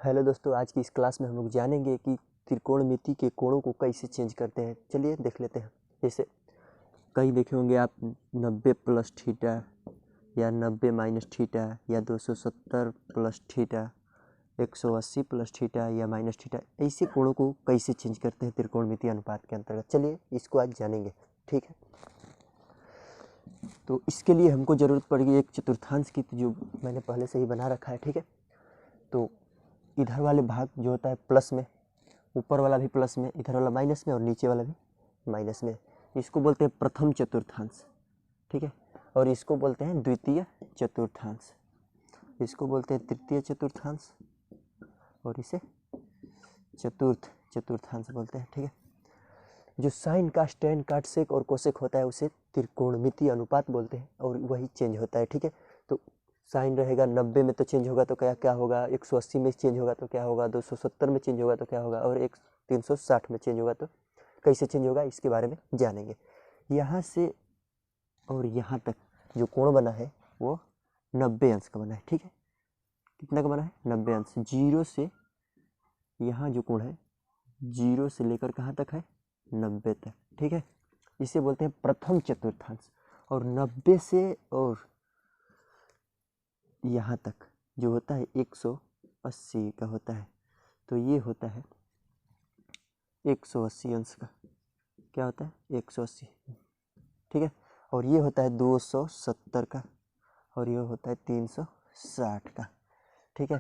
Hello दोस्तों, आज की इस क्लास में हम लोग जानेंगे कि त्रिकोणमिति के कोणों को कैसे चेंज करते हैं। चलिए देख लेते हैं। जैसे कहीं देखे होंगे आप 90 प्लस थीटा या 90 माइनस थीटा या 270 प्लस थीटा, 180 प्लस थीटा या माइनस थीटा, ऐसे कोणों को कैसे चेंज करते हैं त्रिकोणमिति अनुपात के अंतर्गत। चलिए इसको आज जानेंगे, ठीक है। तो इसके लिए हमको ज़रूरत पड़ेगी एक चतुर्थांश की, जो मैंने पहले से ही बना रखा है, ठीक है। तो इधर वाले भाग जो होता है प्लस में, ऊपर वाला भी प्लस में, इधर वाला माइनस में और नीचे वाला भी माइनस में, इसको बोलते हैं प्रथम चतुर्थांश, ठीक है। और इसको बोलते हैं द्वितीय चतुर्थांश, इसको बोलते हैं तृतीय चतुर्थांश और इसे चतुर्थ चतुर्थांश बोलते हैं, ठीक है। जो साइन कास टेन काट सेक और कोसेक होता है उसे त्रिकोणमिति अनुपात बोलते हैं और वही चेंज होता है, ठीक है। तो साइन रहेगा 90 में तो चेंज होगा तो क्या क्या होगा, 180 में चेंज होगा तो क्या होगा, 270 में चेंज होगा तो क्या होगा, और 360 में चेंज होगा तो कैसे चेंज होगा, इसके बारे में जानेंगे। यहाँ से और यहाँ तक जो कोण बना है वो 90 अंश का बना है, ठीक है। कितना का बना है? 90 अंश। जीरो से यहाँ जो कोण है, जीरो से लेकर कहाँ तक है? 90 तक, ठीक है। इसे बोलते हैं प्रथम चतुर्थांश। और 90 से और यहाँ तक जो होता है 180 का होता है, तो ये होता है 180 अंश का। क्या होता है? 180, ठीक है। और ये होता है 270 का और ये होता है 360 का, ठीक है।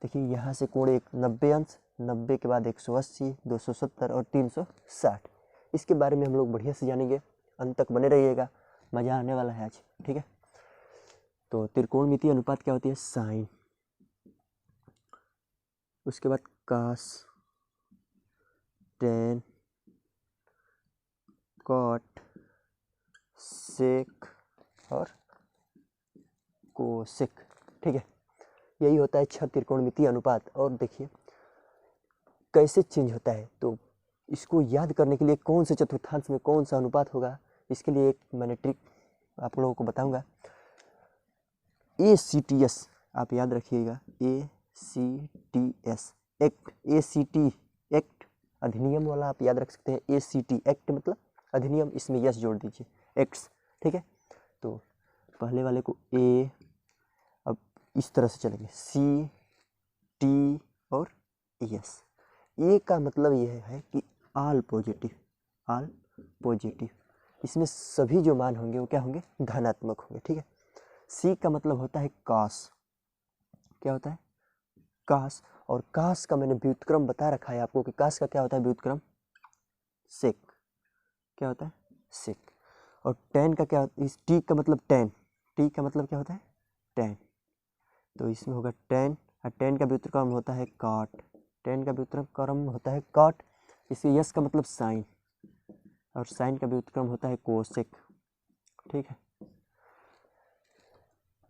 देखिए यहाँ से कोण एक 90 अंश, 90 के बाद 180, 270 और 360। इसके बारे में हम लोग बढ़िया से जानेंगे। अंत तक बने रहिएगा, मज़ा आने वाला है आज, ठीक है। तो त्रिकोणमिति अनुपात क्या होती है? साइन, उसके बाद कास, टेन, कॉट, सेक और कोसेक, ठीक है। यही होता है 6 त्रिकोणमिति अनुपात। और देखिए कैसे चेंज होता है, तो इसको याद करने के लिए कौन से चतुर्थांश में कौन सा अनुपात होगा, इसके लिए एक मैंने ट्रिक आप लोगों को बताऊंगा। ACTS आप याद रखिएगा, ACTS एक्ट, ACT एक्ट अधिनियम वाला आप याद रख सकते हैं। ACT एक्ट मतलब अधिनियम, इसमें यस जोड़ दीजिए, एक्ट्स, ठीक है। तो पहले वाले को A, अब इस तरह से चलेंगे, C, T और S। ए का मतलब यह है कि ऑल पॉजिटिव, ऑल पॉजिटिव, इसमें सभी जो मान होंगे वो क्या होंगे? धनात्मक होंगे, ठीक है। सी का मतलब होता है कास। क्या होता है? कास। और कास का मैंने व्युत्क्रम बता रखा है आपको कि कास का क्या होता है व्युत्क्रम? सेक। क्या होता है? सेक। और टेन का क्या होता है? इस टी का मतलब टेन, टी का मतलब क्या होता है? टेन। तो इसमें होगा टेन, और टेन का व्युत्क्रम होता है कॉट, टेन का व्युत्क्रम होता है कॉट। इसके यस का मतलब साइन, और साइन का व्युत्क्रम होता है कोसेक, ठीक है।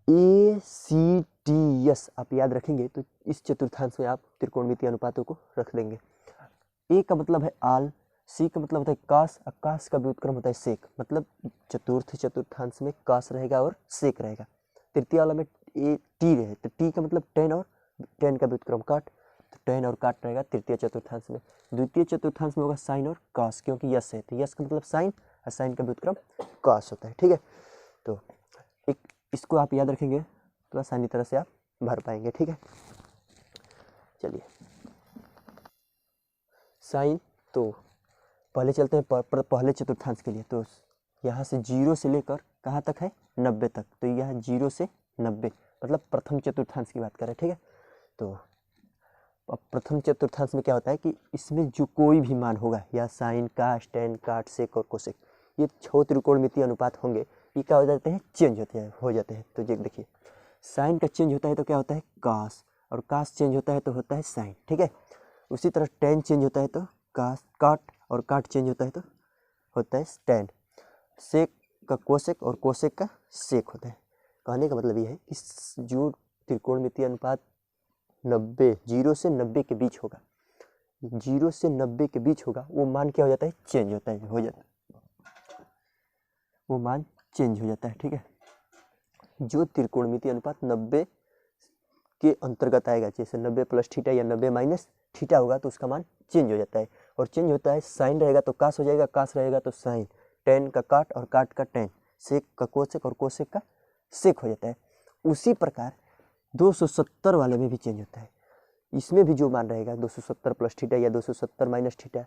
ACTS आप याद रखेंगे तो इस चतुर्थांश में आप त्रिकोणमिति अनुपातों को रख देंगे। ए का मतलब है आल, सी का मतलब होता है कास, और कास का व्युत्क्रम होता है सेक, मतलब चतुर्थ चतुर्थांश में कास रहेगा और सेक रहेगा। तृतीय वाला में ए टी रहे तो टी का मतलब टेन, और टेन का व्युत्क्रम काट, तो टेन और काट रहेगा तृतीय चतुर्थांश में। द्वितीय चतुर्थांश में होगा साइन और कास, क्योंकि यस है तो यस का मतलब साइन, और साइन का व्युत्क्रम कास होता है, ठीक है। तो एक इसको आप याद रखेंगे तो आसानी तरह से आप भर पाएंगे, ठीक है। चलिए साइन, तो पहले चलते हैं पहले चतुर्थांश के लिए। तो यहाँ से जीरो से लेकर कहाँ तक है? 90 तक। तो यह जीरो से 90 मतलब प्रथम चतुर्थांश की बात करें, ठीक है। तो अब प्रथम चतुर्थांश में क्या होता है कि इसमें जो कोई भी मान होगा, या साइन, कास, टेन, काट, सेक और कोसेक, ये 6 त्रिकोणमिति अनुपात होंगे, ये क्या हो जाते हैं? चेंज हो जाते हैं। तो देखिए साइन का चेंज होता है तो क्या होता है? कास, और कास चेंज होता है तो होता है साइन, ठीक है। उसी तरह टेन चेंज होता है तो कास काट, और काट चेंज होता है तो होता है टेन। सेक का कोसेक और कोसेक का सेक होता है। कहने का मतलब ये है कि जो त्रिकोणमिति अनुपात 90, जीरो से 90 के बीच होगा, जीरो से 90 के बीच होगा, वो मान क्या हो जाता है? चेंज होता है, वो मान चेंज हो जाता है, ठीक है। जो त्रिकोणमिति अनुपात 90 इसके अंतर्गत आएगा। जैसे 90 प्लस थीटा या 90 माइनस थीटा होगा तो उसका मान चेंज हो जाता है, और चेंज होता है, साइन रहेगा तो कास हो जाएगा, कास रहेगा तो साइन, टेन का काट और काट का टेन, सेक का कोसेक और कोसेक का सेक हो जाता है। उसी प्रकार 270 वाले में भी चेंज होता है। इसमें भी जो मान रहेगा 270 प्लस थीटा या 270 माइनस थीटा,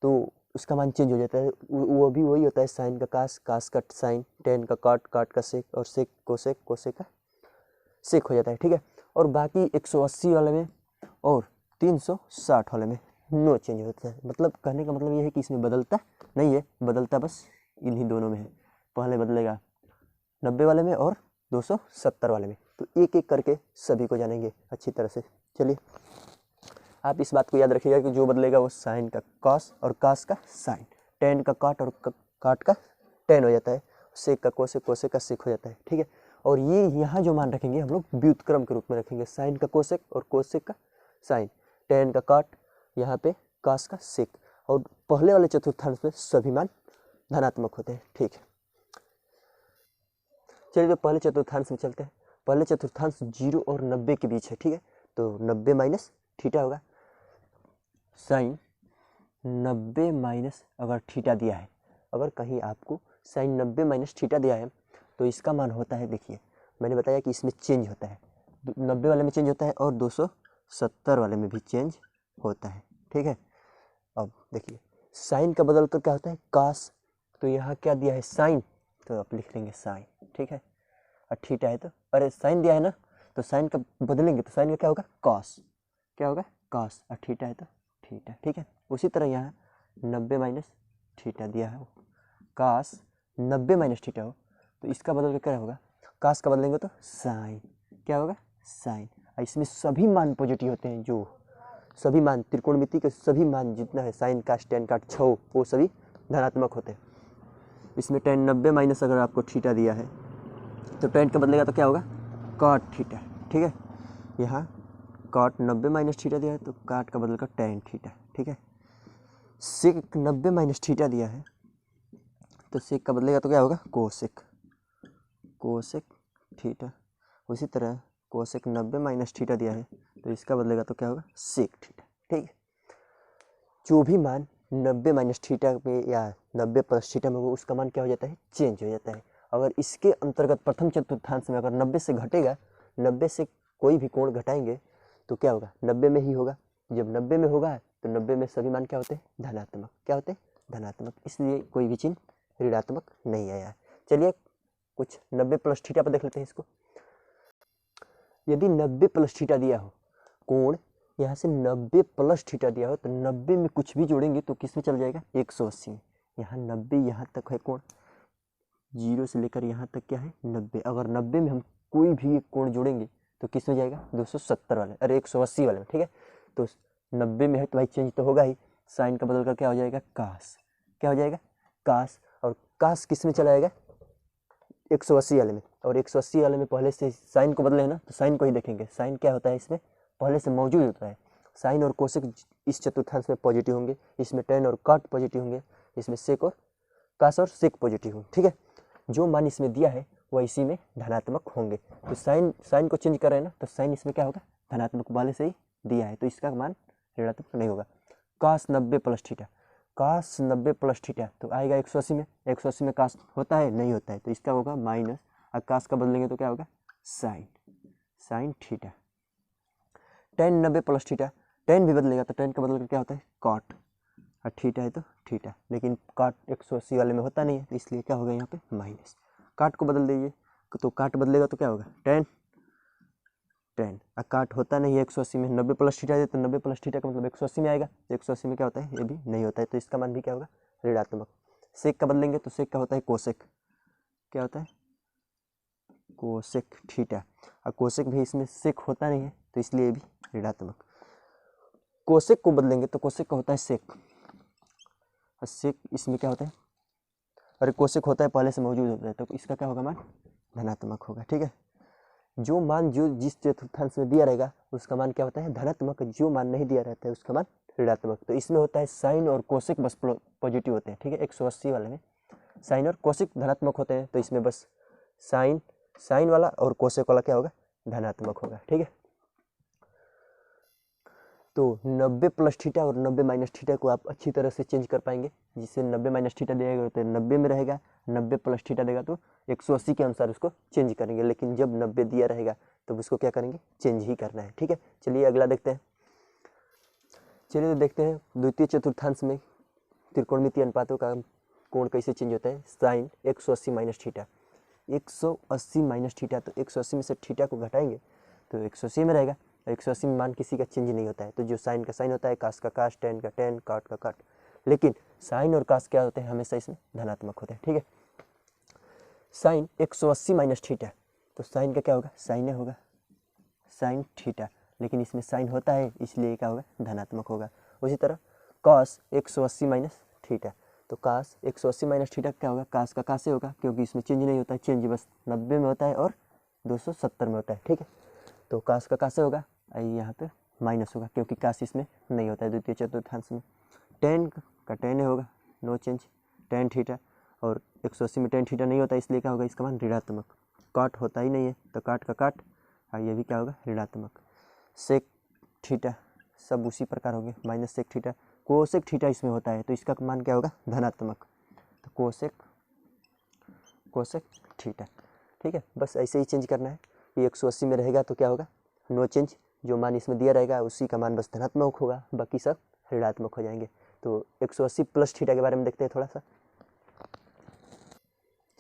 तो उसका मान चेंज हो जाता है। वो भी वही होता है, साइन का कास, कास का साइन, टेन का काट, काट का सेक और सेक कोसेक, कोसेक का सेक हो जाता है। ठीक है, और बाकी 180 वाले में और 360 वाले में नो चेंज होता है। मतलब कहने का मतलब ये है कि इसमें बदलता नहीं है, बदलता बस इन्हीं दोनों में है। पहले बदलेगा 90 वाले में और 270 वाले में। तो एक एक करके सभी को जानेंगे अच्छी तरह से। चलिए, आप इस बात को याद रखिएगा कि जो बदलेगा वो साइन का कॉस और कॉस का साइन, टेन का काट और काट का टेन हो जाता है, सेक का कोसेक, कोसेक का सेक हो जाता है। ठीक है, और ये यहाँ जो मान रखेंगे हम लोग व्युत्क्रम के रूप में रखेंगे, साइन का कोसेक और कोसेक का साइन, टेन का काट, यहाँ पे कॉस का सेक, और पहले वाले चतुर्थांश में सभी मान धनात्मक होते हैं। ठीक है, चलिए तो पहले चतुर्थांश में चलते हैं। पहले चतुर्थांश 0 और 90 के बीच है। ठीक है, तो 90 माइनस थीटा होगा, साइन 90 माइनस अगर थीटा दिया है, अगर कहीं आपको साइन 90 माइनस थीटा दिया है तो इसका मान होता है, देखिए मैंने बताया कि इसमें चेंज होता है, 90 वाले में चेंज होता है और 270 वाले में भी चेंज होता है। ठीक है, अब देखिए साइन का बदल कर क्या होता है, कास, तो यहाँ क्या दिया है साइन, तो आप लिख लेंगे साइन। ठीक है, और थीटा है तो, अरे साइन दिया है ना, तो साइन का बदलेंगे तो साइन का क्या होगा, कॉस, क्या होगा कॉस, और थीटा है तो थीटा। ठीक है, उसी तरह यहाँ 90 माइनस थीटा दिया है, कास 90 माइनस थीटा हो तो इसका बदल के क्या होगा, कास का बदलेंगे तो साइन, क्या होगा साइन। इसमें सभी मान पॉजिटिव होते हैं, जो सभी मान त्रिकोणमिति के सभी मान जितना है, साइन कास टेन काट छः, वो सभी धनात्मक होते हैं। इसमें टेन 90 माइनस अगर आपको थीटा दिया है तो टेन का बदलेगा तो क्या होगा, काट थीटा। ठीक है, यहाँ काट 90 माइनस थीटा दिया है तो काट का बदल का टेन थीटा। ठीक है, सेक 90 माइनस थीटा दिया है तो सेक का बदलेगा तो क्या होगा, कोसेक, कोसेक थीटा। उसी तरह कोसेक 90 माइनस थीटा दिया है तो इसका बदलेगा तो क्या होगा, सेक थीटा। ठीक है, जो भी मान 90 माइनस थीटा में या 90 प्लस थीटा में वो उसका मान क्या हो जाता है, चेंज हो जाता है। अगर इसके अंतर्गत प्रथम चतुर्थांश में अगर 90 से घटेगा, 90 से कोई भी कोण घटाएंगे तो क्या होगा, 90 में ही होगा। जब 90 में होगा तो 90 में सभी मान क्या होते हैं, धनात्मक, क्या होते हैं, धनात्मक, इसलिए कोई भी चिन्ह ऋणात्मक नहीं आया है। चलिए कुछ 90 प्लस थीटा पर देख लेते हैं इसको। यदि 90 प्लस थीटा दिया हो कोण, यहाँ से 90 प्लस थीटा दिया हो तो 90 में कुछ भी जोड़ेंगे तो किस में चल जाएगा, 180 में। यहाँ 90 यहाँ तक है कोण, 0 से लेकर यहाँ तक क्या है 90, अगर 90 में हम कोई भी एक कोण जोड़ेंगे तो किस में जाएगा, 270 वाले, अरे 180 वाले में। ठीक है, तो 90 में है तो भाई चेंज तो होगा ही, साइन का बदल कर क्या हो जाएगा, कास, क्या हो जाएगा कास, और कास किस में चला जाएगा, 180 वाले में। और 180 वाले में पहले से साइन को बदले है ना, तो साइन को ही देखेंगे, साइन क्या होता है इसमें पहले से मौजूद होता है। साइन और कोसेक इस चतुर्थांश में पॉजिटिव होंगे, इसमें टेन और काट पॉजिटिव होंगे, इसमें सेक और कास और सेक पॉजिटिव होंगे। ठीक है, जो मान इसमें दिया है वह इसी में धनात्मक होंगे। तो साइन को चेंज कर रहे हैं ना, तो साइन इसमें क्या होगा, धनात्मक वाले से ही दिया है तो इसका मान ऋणात्मक नहीं होगा। कास 90 प्लस थीटा, कास 90 प्लस थीटा तो आएगा 180 में, 180 में कास होता है, नहीं होता है, तो इसका होगा माइनस, और कास का बदलेंगे तो क्या होगा, sine, sine theta. Tan 90 plus theta, tan भी बदलेगा तो टेन का बदल क्या होता है, काट, और थीटा है तो थीटा, लेकिन काट 180 वाले में होता नहीं है तो इसलिए क्या होगा यहाँ पे माइनस। काट को बदल दीजिए तो काट बदलेगा तो क्या होगा, टेन, टेन, और काट होता नहीं है 180 में, 90 प्लस थीटा है तो 90 प्लस थीटा का मतलब 180 में आएगा, 180 में क्या होता है, ये भी नहीं होता है, तो इसका मान भी क्या होगा, ऋणात्मक। सेक का बदलेंगे तो सेक का होता है कोसेक, क्या होता है, कोसेक थीटा, और कोसेक भी इसमें सेक होता नहीं है तो इसलिए भी ऋणात्मक। कोसेक को बदलेंगे तो कोसेक का होता है सेक, और सेक इसमें क्या होता है, अरे कोसेक होता है पहले से मौजूद होता है तो इसका क्या होगा, मान धनात्मक होगा। ठीक है, जो मान जो जिस चतुर्थांश में दिया रहेगा उसका मान क्या होता है, धनात्मक, जो मान नहीं दिया रहता है उसका मान ऋणात्मक। तो इसमें होता है साइन और कोसेक बस पॉजिटिव होते हैं। ठीक है, 180 वाले में साइन और कोसेक धनात्मक होते हैं तो इसमें बस साइन वाला और कोसेक वाला क्या होगा, धनात्मक होगा। ठीक है, तो 90 प्लस थीटा और 90 माइनस थीटा को आप अच्छी तरह से चेंज कर पाएंगे, जिससे 90 माइनस थीटा देगा तो 90 में रहेगा, 90 प्लस थीटा देगा तो 180 के अनुसार उसको चेंज करेंगे। लेकिन जब 90 दिया रहेगा तो उसको क्या करेंगे, चेंज ही करना है। ठीक है, चलिए अगला देखते हैं। चलिए देखते हैं द्वितीय चतुर्थांश में त्रिकोणमितीय अनुपातों का कोण कैसे चेंज होता है। Sine 180 minus theta, 180 minus theta, तो 180 में से थीटा को घटाएंगे तो 180 में रहेगा। 180 में मान किसी का चेंज नहीं होता है, तो जो साइन का साइन होता है, कास का कास, टेन का टेन, काट का काट। लेकिन साइन और कास क्या होते हैं, हमेशा इसमें धनात्मक होते हैं। ठीक है, साइन 180 माइनस थीटा, तो साइन का क्या होगा, साइन होगा, साइन थीटा, लेकिन इसमें साइन होता है इसलिए क्या होगा, धनात्मक होगा। उसी तरह कॉस 180 माइनस थीटा, तो कास 180 माइनस थीटा क्या होगा, कास का कासे होगा, क्योंकि इसमें चेंज नहीं होता है, चेंज बस 90 में होता है और 270 में होता है। ठीक है, तो कास का कासे होगा, यहाँ पे माइनस होगा क्योंकि कास इसमें नहीं होता है द्वितीय चतुर्थांश में। टेन का टेन होगा, नो चेंज, टेन थीटा, और 180 में टेन थीटा नहीं होता इसलिए क्या होगा, इसका मान ऋणात्मक। काट होता ही नहीं है तो काट का काट, और ये भी क्या होगा, ऋणात्मक। सेक थीटा सब उसी प्रकार होंगे, minus sec theta. Cosec theta इसमें होता है तो इसका मान क्या होगा, धनात्मक, तो कोसेक थीटा। ठीक है, बस ऐसे ही चेंज करना है कि 180 में रहेगा तो क्या होगा, नो चेंज, जो मान इसमें दिया रहेगा उसी का मान बस धनात्मक होगा, बाकी सब ऋणात्मक हो जाएंगे। तो 180 प्लस थीटा के बारे में देखते हैं थोड़ा सा।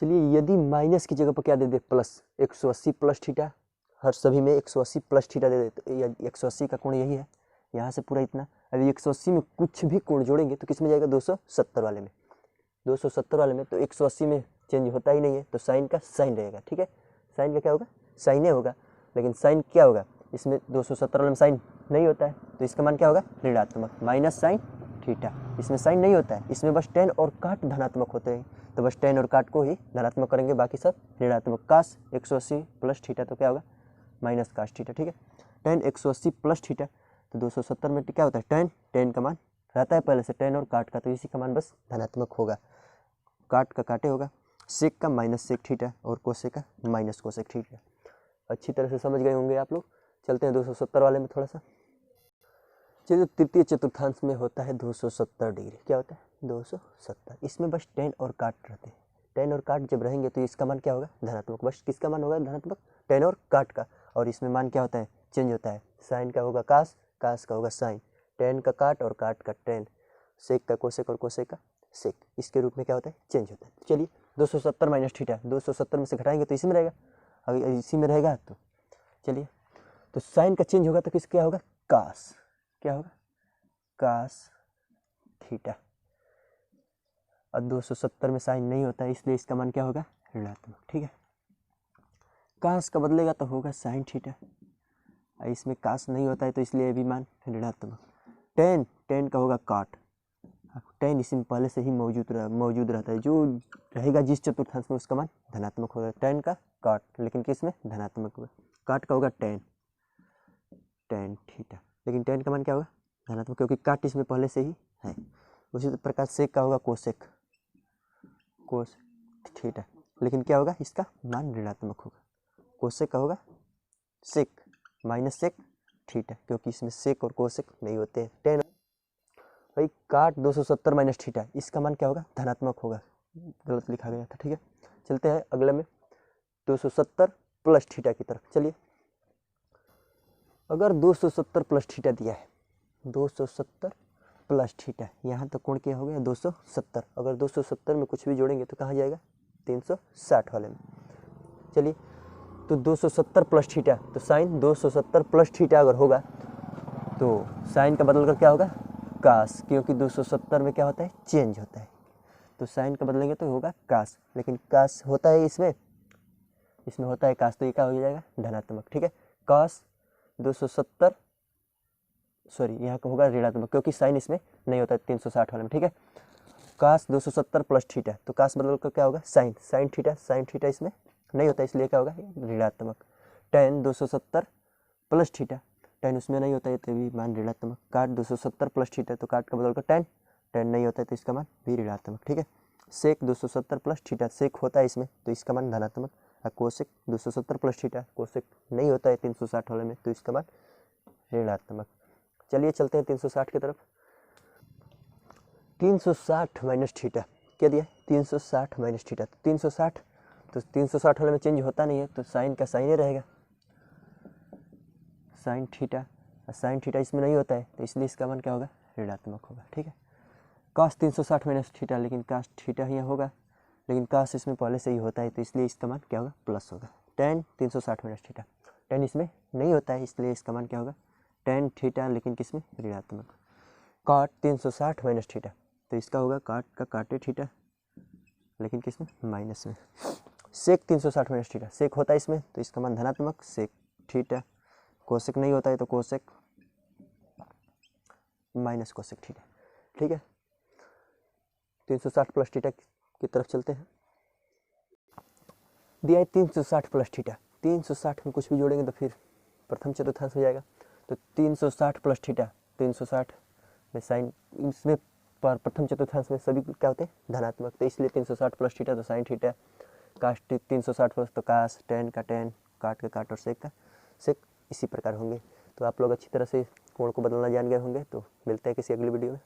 चलिए, यदि माइनस की जगह पर क्या दे दे, प्लस, 180 प्लस थीटा, हर सभी में 180 प्लस थीटा दे दे, तो 180 का कोण यही है, यहाँ से पूरा इतना। अभी 180 में कुछ भी कोण जोड़ेंगे तो किस में जाएगा, 270 वाले में, 270 वाले में। तो 180 में चेंज होता ही नहीं है तो साइन का साइन रहेगा। ठीक है, साइन का क्या होगा, साइने होगा, लेकिन साइन क्या होगा, इसमें 270 वाले में साइन नहीं होता है तो इसका मान क्या होगा, ऋणात्मक, माइनस साइन थीटा। इसमें साइन नहीं होता है, इसमें बस टेन और काट धनात्मक होते हैं, तो बस टेन और काट को ही धनात्मक करेंगे, बाकी सब ऋणात्मक। कास 180 प्लस थीटा तो क्या होगा, माइनस कास थीटा। ठीक है, टेन 180 प्लस थीटा, तो 270 में क्या होता है, टेन, टेन का मान रहता है पहले से टेन और काट का, तो इसी का मान बस धनात्मक होगा, काट का काटे होगा। सेक का माइनस सेक थीटा और कोसेक का माइनस कोसेक थीटा। अच्छी तरह से समझ गए होंगे आप लोग। चलते हैं 270 वाले में थोड़ा सा। चलिए, तृतीय चतुर्थांश में होता है 270 डिग्री, क्या होता है, 270। इसमें बस टेन और काट रहते हैं, टेन और काट जब रहेंगे तो इसका मान क्या होगा, धनात्मक। बस किसका मान होगा, धनात्मक, टेन और काट का। और इसमें मान क्या होता है, चेंज होता है, साइन का होगा कास, कास का होगा साइन, टेन का काट और काट का टेन, सेक का कोसेक और कोसेक का सेक, इसके रूप में क्या होता है, चेंज होता है। चलिए, 270 माइनस थीटा, 270 में से घटाएंगे तो इसी में रहेगा, अगर इसी में रहेगा तो चलिए, तो साइन का चेंज होगा तो किस क्या होगा, कास, क्या होगा, कास थीटा। और 270 में साइन नहीं होता है इसलिए इसका मान क्या होगा, ऋणात्मक। ठीक है, कास का बदलेगा तो होगा साइन थीटा, इसमें कास नहीं होता है तो इसलिए ये भी मान ऋणात्मक। टेन, टेन का होगा काट, टेन इसमें पहले से ही मौजूद रहता है, जो रहेगा जिस चतुर्थांश में उसका मान धनात्मक होगा। टेन का काट, लेकिन किस में, धनात्मक होगा। काट का होगा टेन, टेन थीटा, लेकिन टेन का मान क्या होगा, धनात्मक, क्योंकि काट इसमें पहले से ही है। उसी प्रकार सेक का होगा कोसेक, कोस थीटा, लेकिन क्या होगा, इसका मान ऋणात्मक होगा। कोसेक का होगा सेक, माइनस सेक थीटा, क्योंकि इसमें सेक और कोसेक नहीं होते हैं। टेन भाई, काट 270 माइनस थीटा, इसका मान क्या होगा, धनात्मक होगा, गलत लिखा गया था। ठीक है, चलते हैं अगले में 270 प्लस थीटा की तरफ। चलिए, अगर 270 प्लस थीटा दिया है, 270 प्लस थीटा, यहाँ तक कोण क्या हो गया, 270। अगर 270 में कुछ भी जोड़ेंगे तो कहाँ जाएगा, 360 वाले में। चलिए, तो 270 प्लस थीटा, तो साइन 270 प्लस थीटा अगर होगा तो साइन का बदल कर क्या होगा, कास, क्योंकि 270 में क्या होता है, चेंज होता है, तो साइन का बदलेंगे तो होगा कास, लेकिन कास होता है इसमें होता है कास, तो ये क्या हो जाएगा, धनात्मक। ठीक है, कास 270, सॉरी यहाँ का होगा ऋणात्मक, क्योंकि साइन इसमें नहीं होता है 360 वाले में। ठीक है, कास 270 प्लस थीटा, तो कास बदल कर क्या होगा, साइन, साइन थीटा इसमें नहीं होता इसलिए क्या होगा, ऋणात्मक। टेन 270 प्लस थीटा, टेन उसमें नहीं होता है तो भी मान ऋणात्मक। काट 270 प्लस थीटा, तो काट का बदल कर टेन, टेन नहीं होता है तो इसका मान भी ऋणात्मक। ठीक है, सेक 270 प्लस थीटा, सेक होता है इसमें तो इसका मान धनात्मक। और कोसेक 270 प्लस थीटा, कोसेक नहीं होता है 360 वाले में तो इसका मान ऋणात्मक। चलिए चलते हैं 360 की तरफ। 360 माइनस थीटा क्या दिया है, 360 माइनस थीटा। 360 तो 360 वाले में चेंज होता नहीं है, तो साइन का साइन ही रहेगा, साइन थीटा। साइन थीटा इसमें नहीं होता है, तो इसलिए इसका मान क्या होगा, ऋणात्मक होगा। ठीक है, काश 360 माइनस थीटा, लेकिन काश थीटा यहाँ होगा, लेकिन काश इसमें पहले से ही होता है, तो इसलिए इसका मान क्या होगा, प्लस होगा। टेन 360 माइनस थीटा, टेन इसमें नहीं होता है, इसलिए इसका मान क्या होगा, टेन थीटा, लेकिन किसमें, ऋणात्मक। काट 360 माइनस थीटा, तो इसका होगा काट का काटे थीटा, लेकिन किसमें, माइनस में। सेक 360 माइनस थीटा, सेक होता है इसमें, तो इसका मान धनात्मक, सेक थीटा। कोसेक नहीं होता है, तो कोसेक माइनस कोसेक थीटा। ठीक है, 360 प्लस थीटा की तरफ चलते हैं। दिया है 360 प्लस थीटा, 360 में कुछ भी जोड़ेंगे तो फिर प्रथम चतुर्थांश हो जाएगा। तो 360 प्लस थीटा, 360 में साइन, इसमें प्रथम चतुर्थांश में सभी क्या होते हैं, धनात्मक, तो इसलिए 360 प्लस थीटा, तो साइन थीटा। काश 360 प्लस, तो काश टेन का टेन, काट का काट और सेक का सेक, इसी प्रकार होंगे। तो आप लोग अच्छी तरह से कोण को बदलना जान गए होंगे। तो मिलते हैं किसी अगली वीडियो में।